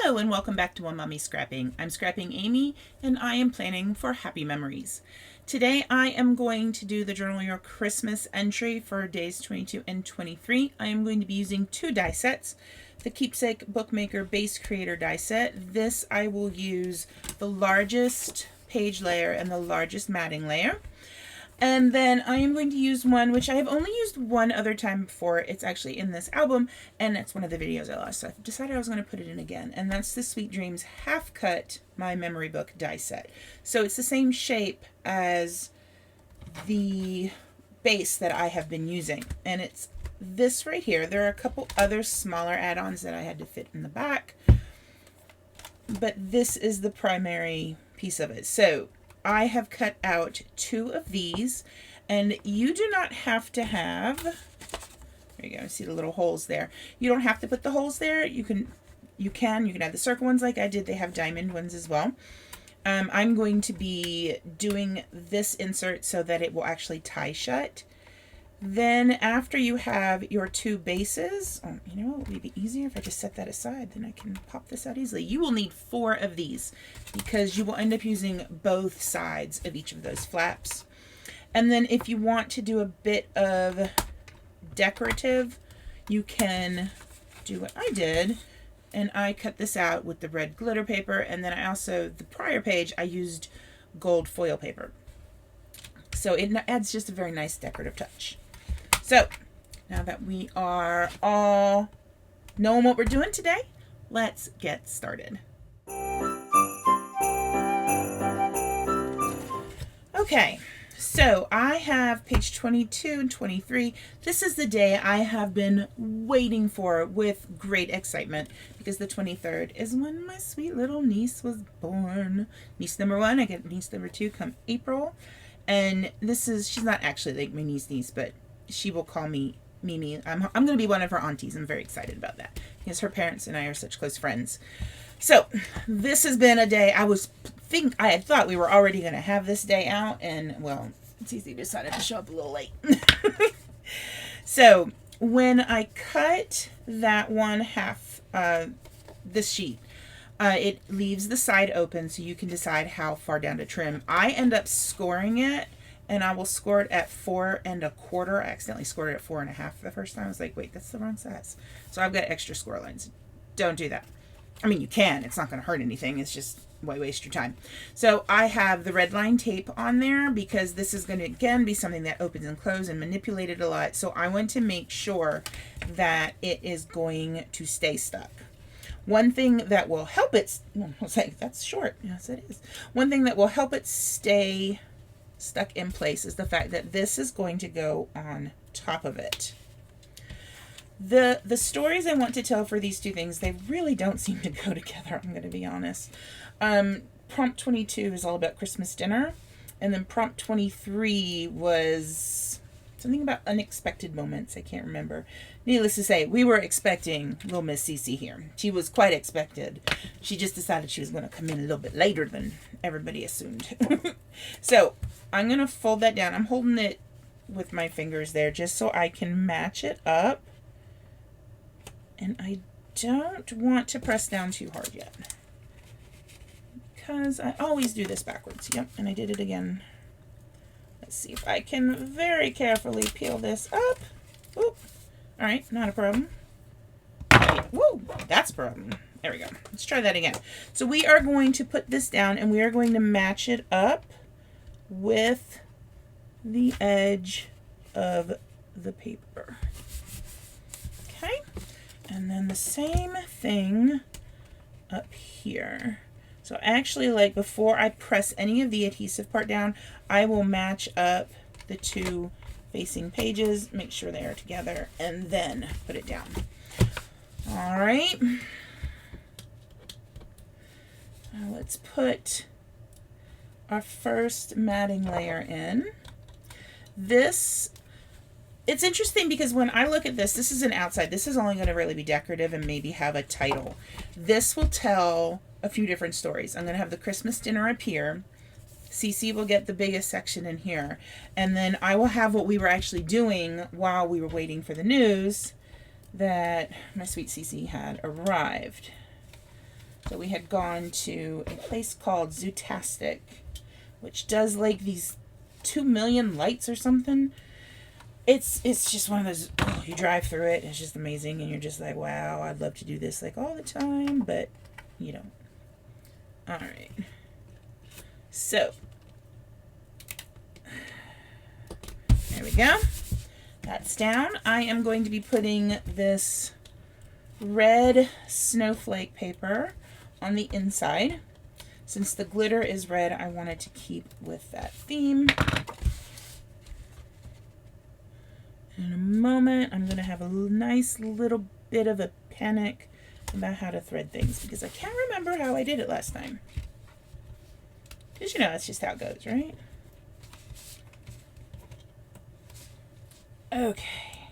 Hello and welcome back to One Mommy Scrapping. I'm Scrapping Amy and I am planning for happy memories. Today I am going to do the Journal Your Christmas entry for days 22 and 23. I am going to be using two die sets. The Keepsake Bookmaker Base Creator die set. This I will use the largest page layer and the largest matting layer. And then I am going to use one which I have only used one other time before. It's actually in this album, and it's one of the videos I lost. So I decided I was going to put it in again. And that's the Sweet Dreams Half Cut My Memory Book die set. So it's the same shape as the base that I have been using. And it's this right here. There are a couple other smaller add-ons that I had to fit in the back. But this is the primary piece of it. So I have cut out two of these, and you do not have to have, there you go, see the little holes there. You don't have to put the holes there. You can have the circle ones like I did. They have diamond ones as well. I'm going to be doing this insert so that it will actually tie shut. Then after you have your two bases, you know, it would be easier if I just set that aside, then I can pop this out easily. You will need 4 of these because you will end up using both sides of each of those flaps. And then if you want to do a bit of decorative, you can do what I did, and I cut this out with the red glitter paper, and then I also, the prior page, I used gold foil paper. So it adds just a very nice decorative touch. So, now that we are all knowing what we're doing today, let's get started. Okay, so I have page 22 and 23. This is the day I have been waiting for with great excitement because the 23rd is when my sweet little niece was born. Niece number 1, I get niece number 2 come April. And this is, she's not actually like my niece, but she will call me Mimi. I'm going to be one of her aunties. I'm very excited about that because her parents and I are such close friends. So this has been a day I had thought we were already going to have this day out, and well, Cece decided to show up a little late. So when I cut that one half, this sheet, it leaves the side open so you can decide how far down to trim. I end up scoring it, and I will score it at 4 1/4. I accidentally scored it at 4 1/2 the first time. I was like, wait, that's the wrong size. So I've got extra score lines. Don't do that. I mean, you can. It's not going to hurt anything. It's just why waste your time. So I have the red line tape on there because this is going to, again, be something that opens and closes and manipulated a lot. So I want to make sure that it is going to stay stuck. One thing that will help it, I was like, that's short. Yes, it is. One thing that will help it stay stuck in place is the fact that this is going to go on top of it. The stories I want to tell for these two things, they really don't seem to go together, I'm going to be honest. Prompt 22 is all about Christmas dinner, and then prompt 23 was something about unexpected moments. I can't remember. Needless to say, we were expecting little Miss Cece here. She was quite expected. She just decided she was going to come in a little bit later than everybody assumed. So I'm going to fold that down. I'm holding it with my fingers there just so I can match it up. And I don't want to press down too hard yet, because I always do this backwards. Yep, and I did it again. Let's see if I can very carefully peel this up. Oop. All right, not a problem. Woo, that's a problem. There we go. Let's try that again. So we are going to put this down, and we are going to match it up with the edge of the paper. Okay, and then the same thing up here. So actually, like before I press any of the adhesive part down, I will match up the two facing pages, make sure they are together, and then put it down. All right. Now let's put our first matting layer in. This, it's interesting because when I look at this, this is an outside. This is only going to really be decorative and maybe have a title. This will tell a few different stories. I'm going to have the Christmas dinner up here. Cece will get the biggest section in here. And then I will have what we were actually doing while we were waiting for the news that my sweet Cece had arrived. So we had gone to a place called Zootastic, which does like these 2 million lights or something. It's just one of those, oh, you drive through it, and it's just amazing, and you're just like, wow, I'd love to do this like all the time, but you don't. All right. So there we go. That's down. I am going to be putting this red snowflake paper on the inside. Since the glitter is red, I wanted to keep with that theme. In a moment, I'm going to have a nice little bit of a panic about how to thread things because I can't remember how I did it last time. Because you know, that's just how it goes, right? Okay.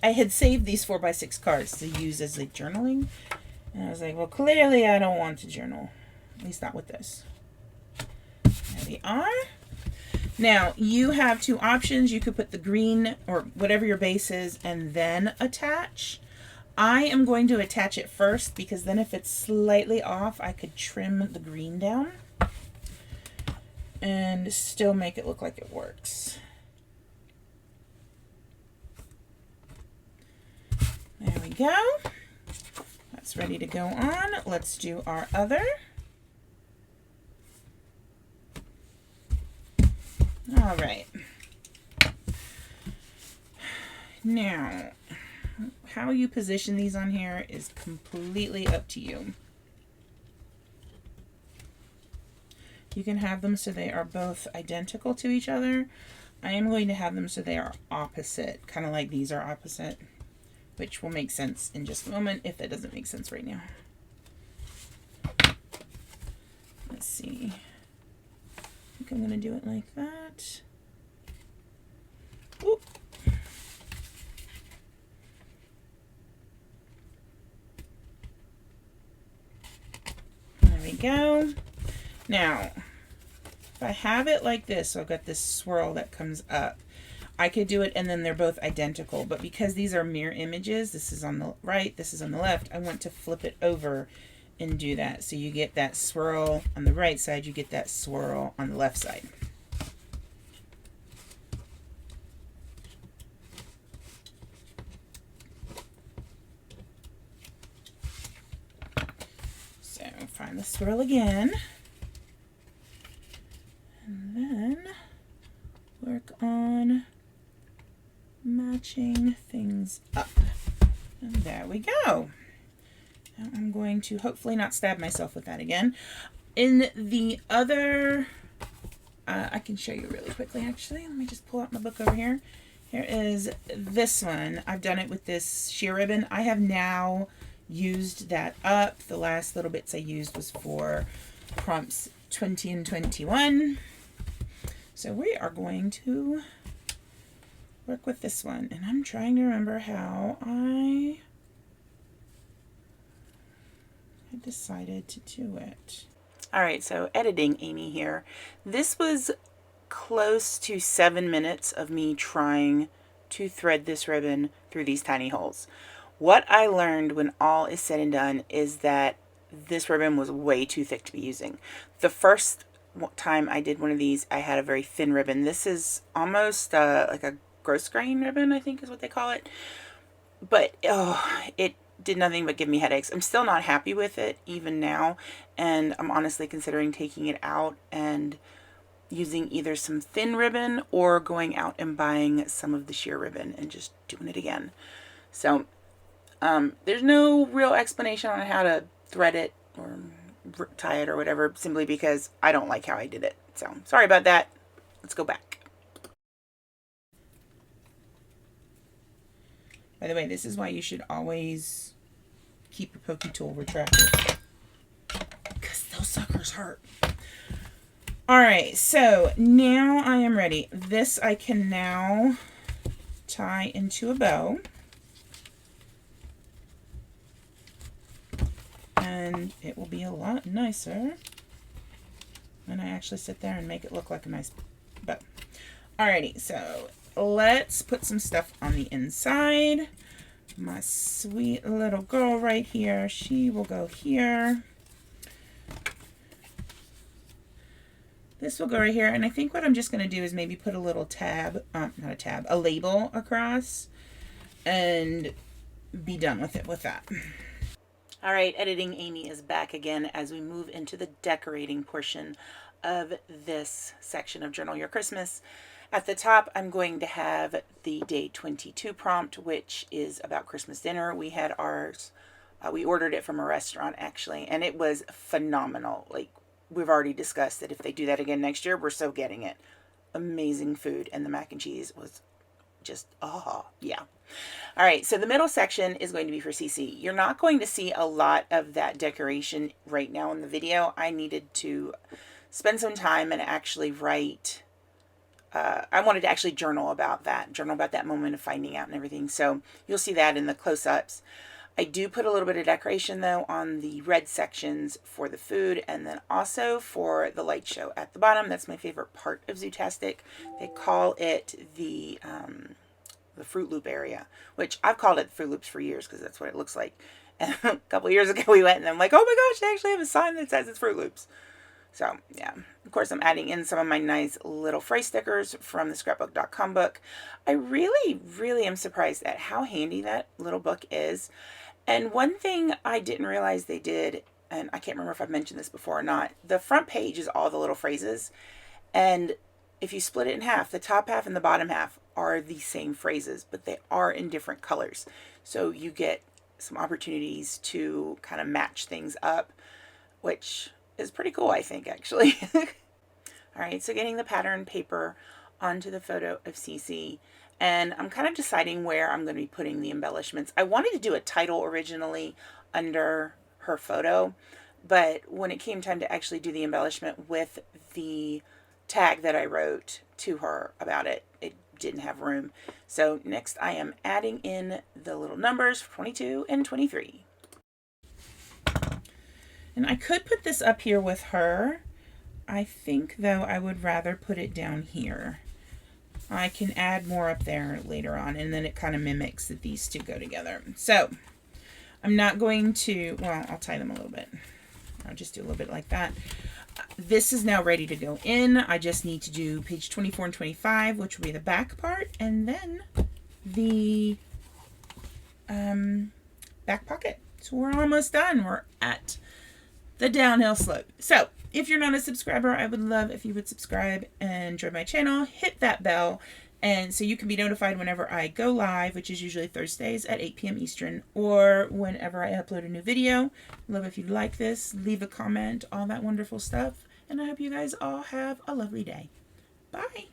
I had saved these 4x6 cards to use as like journaling. And I was like, well, clearly I don't want to journal. At least not with this. There we are. Now, you have two options. You could put the green or whatever your base is and then attach. I am going to attach it first because then if it's slightly off, I could trim the green down and still make it look like it works. There we go. That's ready to go on. Let's do our other. All right. Now, how you position these on here is completely up to you. You can have them so they are both identical to each other. I am going to have them so they are opposite, kind of like these are opposite, which will make sense in just a moment if that doesn't make sense right now. Let's see. I think I'm going to do it like that. Oop. There we go. Now, if I have it like this, so I've got this swirl that comes up, I could do it and then they're both identical, but because these are mirror images, this is on the right, this is on the left, I want to flip it over and do that. So you get that swirl on the right side, you get that swirl on the left side. So find the swirl again. And then work on matching things up. And there we go. Now I'm going to hopefully not stab myself with that again. In the other, I can show you really quickly actually. Let me just pull out my book over here. Here is this one. I've done it with this sheer ribbon. I have now used that up. The last little bits I used was for prompts 20 and 21. So we are going to work with this one. And I'm trying to remember how I decided to do it. All right, so editing Amy here. This was close to 7 minutes of me trying to thread this ribbon through these tiny holes. What I learned when all is said and done is that this ribbon was way too thick to be using. The first time I did one of these, I had a very thin ribbon. This is almost like a gross grain ribbon, I think is what they call it. But oh, it did nothing but give me headaches. I'm still not happy with it even now, and I'm honestly considering taking it out and using either some thin ribbon or going out and buying some of the sheer ribbon and just doing it again. So there's no real explanation on how to thread it or tie it or whatever, simply because I don't like how I did it. So sorry about that. Let's go back. By the way, this is why you should always keep your pokey tool retracted, because those suckers hurt. All right, so now I am ready. This I can now tie into a bow. And it will be a lot nicer when I actually sit there and make it look like a nice bow. Alrighty, so let's put some stuff on the inside. My sweet little girl right here, she will go here. This will go right here, and I think what I'm just going to do is maybe put a little tab, not a tab, a label across, and be done with it with that. All right, Editing Amy is back again as we move into the decorating portion of this section of Journal Your Christmas. At the top, I'm going to have the day 22 prompt, which is about Christmas dinner. We had ours, we ordered it from a restaurant actually, and it was phenomenal. Like, we've already discussed that if they do that again next year, we're so getting it. Amazing food, and the mac and cheese was just, oh, yeah. All right, so the middle section is going to be for CC. You're not going to see a lot of that decoration right now in the video. I needed to spend some time and actually write, I wanted to actually journal about that moment of finding out and everything. So you'll see that in the close-ups. I do put a little bit of decoration, though, on the red sections for the food, and then also for the light show at the bottom. That's my favorite part of Zootastic. They call it the Fruit Loop area, which I've called it Fruit Loops for years because that's what it looks like. And a couple of years ago we went and I'm like, oh my gosh, they actually have a sign that says it's Fruit Loops. So yeah, of course I'm adding in some of my nice little phrase stickers from the scrapbook.com book. I really am surprised at how handy that little book is. And one thing I didn't realize they did, and I can't remember if I've mentioned this before or not, the front page is all the little phrases, and if you split it in half, the top half and the bottom half are the same phrases, but they are in different colors. So you get some opportunities to kind of match things up, which is pretty cool, I think, actually. All right, so getting the pattern paper onto the photo of CC, and I'm kind of deciding where I'm going to be putting the embellishments. I wanted to do a title originally under her photo, but when it came time to actually do the embellishment with the tag that I wrote to her about it, it didn't have room. So next I am adding in the little numbers for 22 and 23. And I could put this up here with her. I think, though, I would rather put it down here. I can add more up there later on, and then it kind of mimics that these two go together. So I'm not going to, well, I'll tie them a little bit. I'll just do a little bit like that. This is now ready to go in. I just need to do page 24 and 25, which will be the back part, and then the back pocket. So we're almost done. We're at the downhill slope. So if you're not a subscriber, I would love if you would subscribe and join my channel, hit that bell, and so you can be notified whenever I go live, which is usually Thursdays at 8 p.m. Eastern, or whenever I upload a new video. Love if you like this, leave a comment, all that wonderful stuff, and I hope you guys all have a lovely day. Bye!